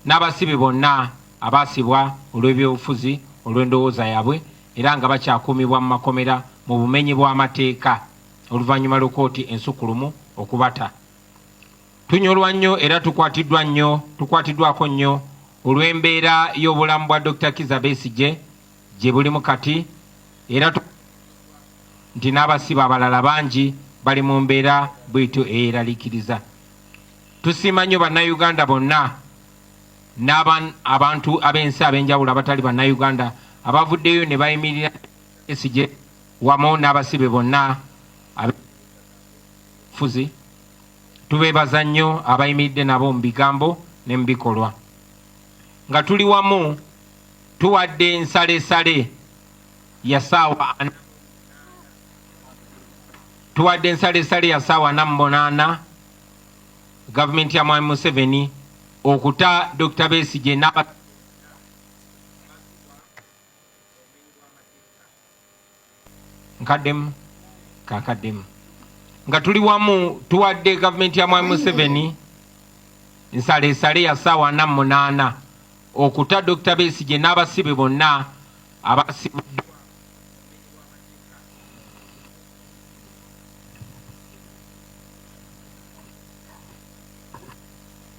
n'abasibe bonna abaasibwa olw'ebyobufuzi olw'endowooza yaabwe era nga bakyakuumibwa mu makomera mu bumenyi bw'amateeka oluvannyuma lw'ekkooti ensukulumu okubata. Tunyolwa nnyo era tukwatiddwako nnyo olw'embeera y'obulamu bwa Dr. Kizza Besigye gye bulimu kati era nti n'abasibe abalala bangi bali mu mbeera bw'etyo eyeraliikiriza. Tusiima nnyo bannayuganda bonna abantu ab'ensi ab'enjawulo abatali bannayuganda abavuddeyo ne bayimirira Besigye wamu n'abasibe bonna fuzi. Tubeebaza nnyo abayimiridde nabo mu bigambo ne mu bikolwa. Nga tuli wamu tuwadde ensaleesale ya ssaawa 48 gavumenti ya Mwami Museveni okuta Dr. Besigye kakaddemu. Nga tuli wamu tuwadde gavumenti ya Mwami Museveni ensaleesale ya ssaawa 48 okuta Dr. Besigye n'abasibe bonna abasibuddwa.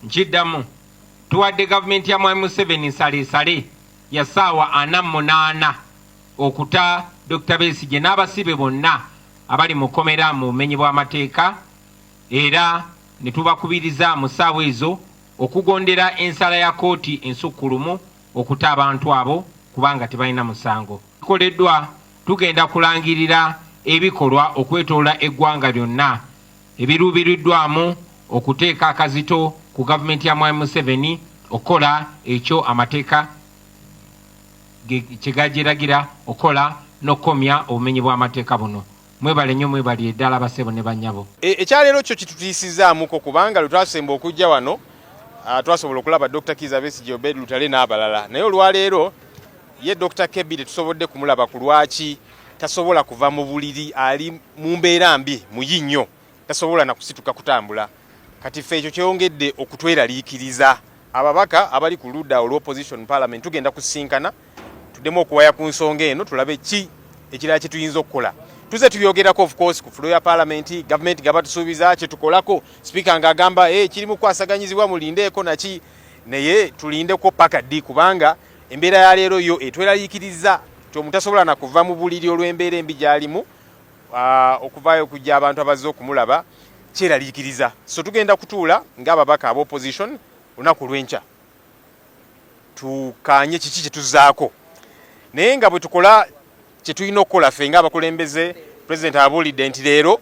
Nkiddamu, tuwadde gavumenti ya Mwami Museveni ensaleesale ya ssaawa 48 okuta Dr. Besigye n'abasibe bonna abali mu kkomera mu bumenyi bw'amateeka era ne tubakubiriza mu ssaawa ezo okugondera ensala ya kkooti ensukkulumu okuta abantu abo kubanga tebalina musango. Bikoleddwa tugenda kulangirira ebikolwa okwetoola eggwanga lyonna ebiruubiriddwamu okuteeka akazito ku gavumenti ya Mwami Museveni okukola ekyo amateeka kye gagiragira okukola n'okukomya obumenyi bw'amateeka buno. Mwebale nnyo mwebali eddala basebo ne bannyabo. Ekyaleero kyo kitutiisizaamuko kubanga lwe twasemba okujja wano twasobola okulaba Dr. Kizza Besigye, Obed Lutale n'abalala. Naye olwaleero ye Dr. Kebbi tetusobodde kumulaba ku lwaki tasobola kuva mu buliri, ali mu mbeera mbi muyi nnyo, tasobola na kusituka kutambula. Kati ffe ekyo kyongedde okutweraliikiriza. Ababaka abali ku ludda olw'opposition parliament tugenda kusinkana tuddemu okuwaya ku nsonga eno tulabe ki ekirala kye tuyinza okukola. Tuze tubyogerako of course ku floor ya parliament, government gaba tusuubiza kye tukolako, speaker ng'agamba kiri mu kwasaganyizibwa mulindeeko naki, naye tulindeko paka ddi kubanga embeera ya leero yo etweraliikiriza ti omutasobola na kuva mu buliri olw'embeera embi gy'alimu okuvaayo okujja abantu abazze okumulaba kyeraliikiriza. So tugenda kutuula ng'ababaka ab'opposition lunaku lw'enkya tukaanye kiki kye tuzzaako, naye nga bwe tukola kye tulina okukola ffe ng'abakulembeze. President abuulidde nti leero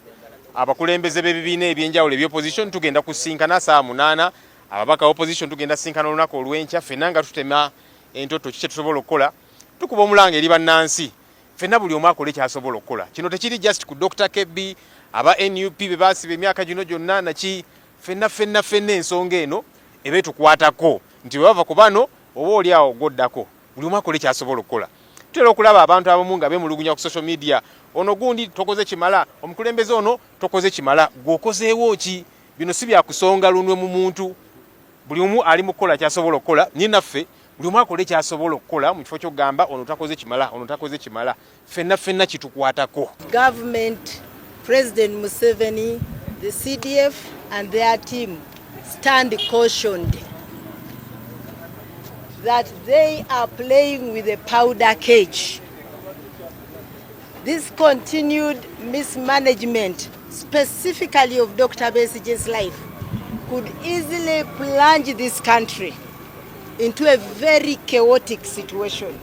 abakulembeze b'ebibiina ebyenjawulo eby'opposition tugenda kusinkana saa 8, ababaka opposition tugenda sinkana olunaku olw'enkya ffenna nga tutema entoto kiki kye tusobola okukola, tukuba omulanga eri bannansi, ffenna buli omu akole kyasobola okukola. Kino tekiri just ku Dr. Kebbi, aba NUP be baasiba emyaka gino gyonna naki, ffenna ensonga eno ebe tukwatako nti bwe bava ku bano oba oli awo goddako, buli omu akole kyasobola okukola. Tutera okulaba abantu abamu nga bemulugunya ku social media, ono gundi tokoze kimala, omukulembeze ono tokoze kimala, gwokozeewo ki? Bino si byakusonga lunwe mu muntu, buli omu ali mu kukola kyasobola okukola. Naye naffe buli omu akole kyasobola okukola mu kifo ky'okugamba ono takoze kimala, ono takoze kimala, ffenna kitukwatako. Government, President Museveni, the CDF and their team stand cautioned that they are playing with a powder cage. This continued mismanagement, specifically of Dr. Besigye's life, could easily plunge this country into a very chaotic situation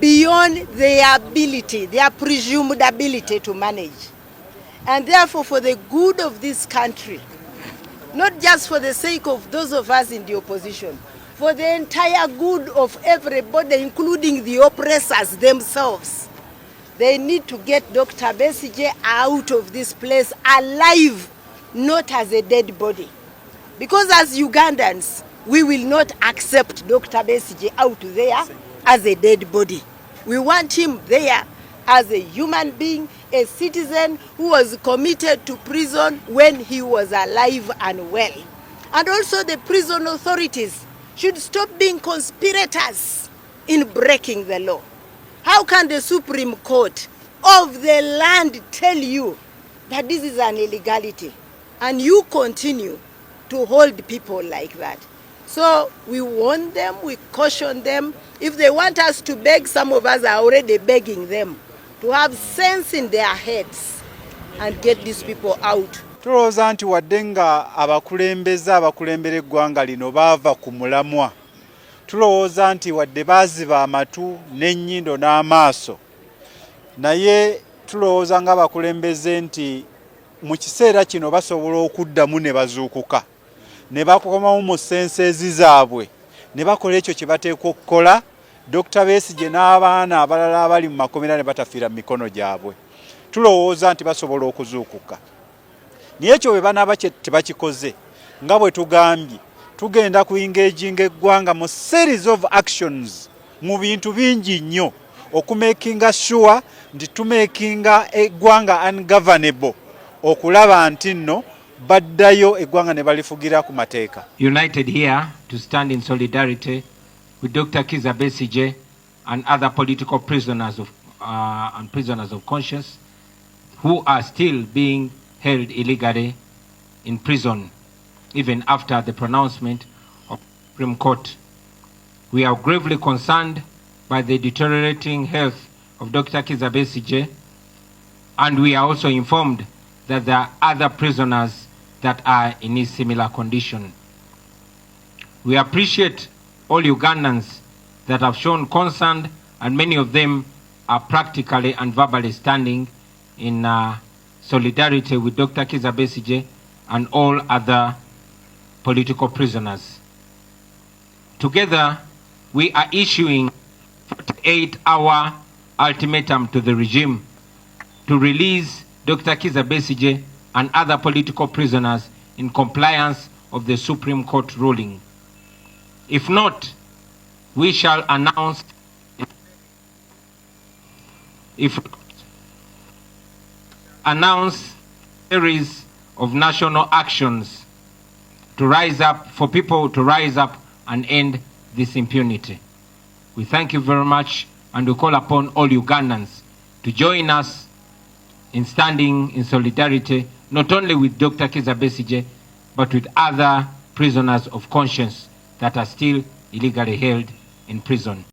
beyond their ability, their presumed ability to manage. And therefore, for the good of this country, not just for the sake of those of us in the opposition, for the entire good of everybody, including the oppressors themselves, they need to get Dr. Besigye out of this place alive, not as a dead body. Because as Ugandans, we will not accept Dr. Besigye out there as a dead body. We want him there as a human being, a citizen who was committed to prison when he was alive and well. And also the prison authorities should stop being conspirators in breaking the law. How can the Supreme Court of the land tell you that this is an illegality and you continue to hold people like that? So we warn them, we caution them. If they want us to beg, some of us are already begging them to have sense in their heads and get these people out. Tulowooza nti wadde nga abakulembera eggwanga lino baava ku mulamwa, tulowooza nti wadde baaziba amatu n'ennyindo n'amaaso, naye tulowooza ng'abakulembeze nti mu kiseera kino basobola okuddamu ne bazuukuka, ne bakomawo mu senseezi zaabwe, ne bakola ekyo kye bateekwa okukola. Dr. Besigye n'abaana abalala abali mu makomera ne batafiira mu mikono gyabwe. Tulowooza nti basobola okuzuukuka. Naye ekyo bwe banaaba tebakikoze, nga bwe tugambye, tugenda ku engaging eggwanga mu series of actions mu bintu bingi nnyo okumakinga sure nti tumakinga eggwanga ungovernable, okulaba nti nno baddayo eggwanga ne balifugira ku mateeka. United here to stand in solidarity with Dr. Kizza Besigye and other political prisoners and prisoners of conscience who are still being held illegally in prison even after the pronouncement of the Supreme Court. We are gravely concerned by the deteriorating health of Dr. Kizza Besigye, and we are also informed that there are other prisoners that are in a similar condition. We appreciate all Ugandans that have shown concern, and many of them are practically and verbally standing in solidarity with Dr. Kizza Besigye and all other political prisoners. Together, we are issuing a 48-hour ultimatum to the regime to release Dr. Kizza Besigye and other political prisoners in compliance of the Supreme Court ruling. If not, we shall announce a series of national actions to rise up, for people to rise up and end this impunity. We thank you very much, and we call upon all Ugandans to join us in standing in solidarity, not only with Dr. Kizza Besigye, but with other prisoners of conscience that are still illegally held in prison.